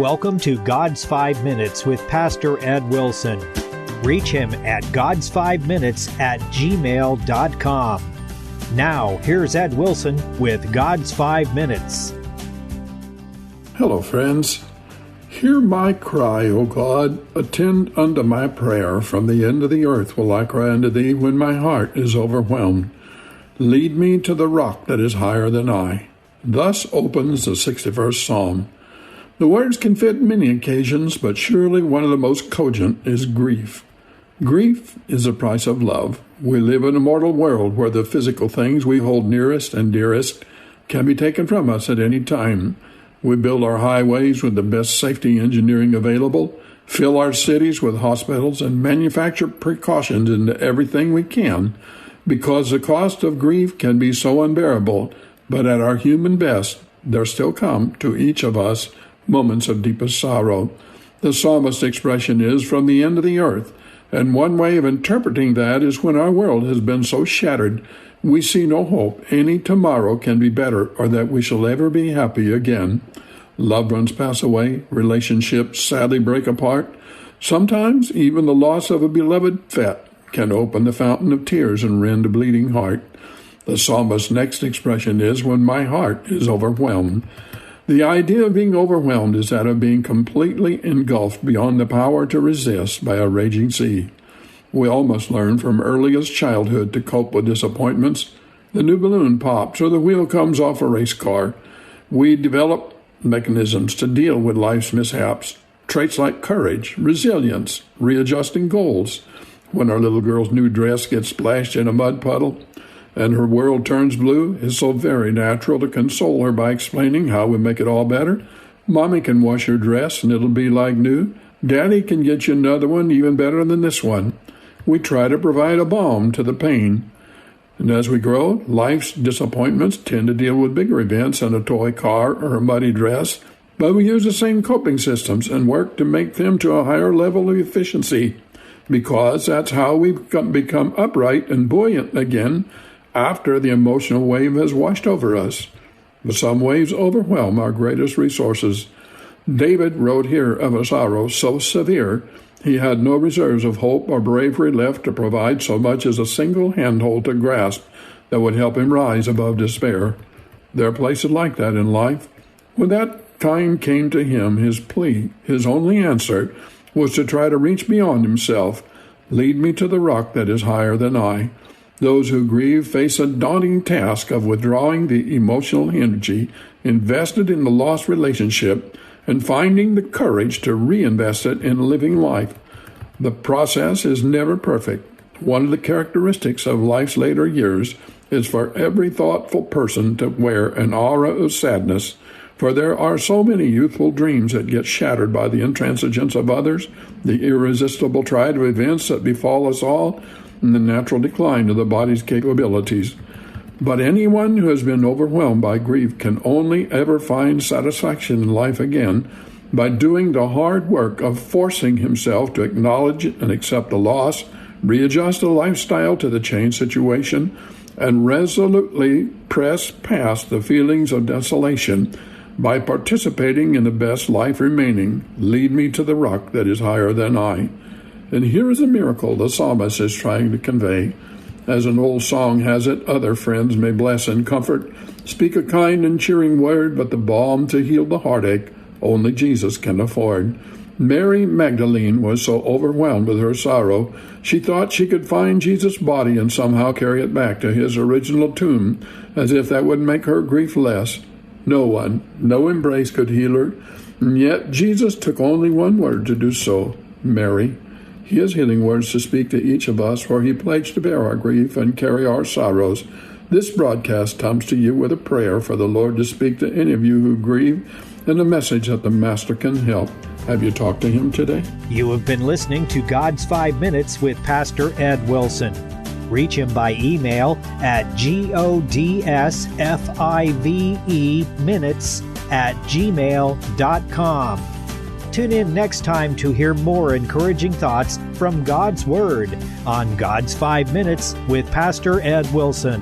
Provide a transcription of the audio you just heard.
welcome to God's 5 Minutes with Pastor Ed Wilson. Reach him at gods5minutes@gmail.com. Now, here's Ed Wilson with God's 5 Minutes. Hello, friends. Hear my cry, O God. Attend unto my prayer. From the end of the earth will I cry unto thee when my heart is overwhelmed. Lead me to the rock that is higher than I. Thus opens the 61st Psalm. The words can fit many occasions, but surely one of the most cogent is grief. Grief is the price of love. We live in a mortal world where the physical things we hold nearest and dearest can be taken from us at any time. We build our highways with the best safety engineering available, fill our cities with hospitals, and manufacture precautions into everything we can, because the cost of grief can be so unbearable. But at our human best, there still come to each of us moments of deepest sorrow. The psalmist's expression is, from the end of the earth. And one way of interpreting that is when our world has been so shattered, we see no hope any tomorrow can be better or that we shall ever be happy again. Loved ones pass away, relationships sadly break apart. Sometimes even the loss of a beloved pet can open the fountain of tears and rend a bleeding heart. The psalmist's next expression is, when my heart is overwhelmed. The idea of being overwhelmed is that of being completely engulfed beyond the power to resist by a raging sea. We all must learn from earliest childhood to cope with disappointments. The new balloon pops or the wheel comes off a race car. We develop mechanisms to deal with life's mishaps, traits like courage, resilience, readjusting goals. When our little girl's new dress gets splashed in a mud puddle and her world turns blue, it's so very natural to console her by explaining how we make it all better. Mommy can wash your dress and it'll be like new. Daddy can get you another one even better than this one. We try to provide a balm to the pain. And as we grow, life's disappointments tend to deal with bigger events than a toy car or a muddy dress, but we use the same coping systems and work to make them to a higher level of efficiency, because that's how we become upright and buoyant again after the emotional wave has washed over us. But some waves overwhelm our greatest resources. David wrote here of a sorrow so severe he had no reserves of hope or bravery left to provide so much as a single handhold to grasp that would help him rise above despair. There are places like that in life. When that time came to him, his plea, his only answer, was to try to reach beyond himself. Lead me to the rock that is higher than I. Those who grieve face a daunting task of withdrawing the emotional energy invested in the lost relationship and finding the courage to reinvest it in living life. The process is never perfect. One of the characteristics of life's later years is for every thoughtful person to wear an aura of sadness, for there are so many youthful dreams that get shattered by the intransigence of others, the irresistible tide of events that befall us all, and the natural decline of the body's capabilities. But anyone who has been overwhelmed by grief can only ever find satisfaction in life again by doing the hard work of forcing himself to acknowledge and accept the loss, readjust a lifestyle to the changed situation, and resolutely press past the feelings of desolation by participating in the best life remaining. Lead me to the rock that is higher than I. And here is a miracle the psalmist is trying to convey. As an old song has it, other friends may bless and comfort, speak a kind and cheering word, but the balm to heal the heartache only Jesus can afford. Mary Magdalene was so overwhelmed with her sorrow, she thought she could find Jesus' body and somehow carry it back to his original tomb, as if that would make her grief less. No embrace could heal her, and yet Jesus took only one word to do so, Mary. He has healing words to speak to each of us, for he pledged to bear our grief and carry our sorrows. This broadcast comes to you with a prayer for the Lord to speak to any of you who grieve, and a message that the Master can help. Have you talked to him today? You have been listening to God's 5 Minutes with Pastor Ed Wilson. Reach him by email at godsfive-minutes@gmail.com. Tune in next time to hear more encouraging thoughts from God's Word on God's 5 Minutes with Pastor Ed Wilson.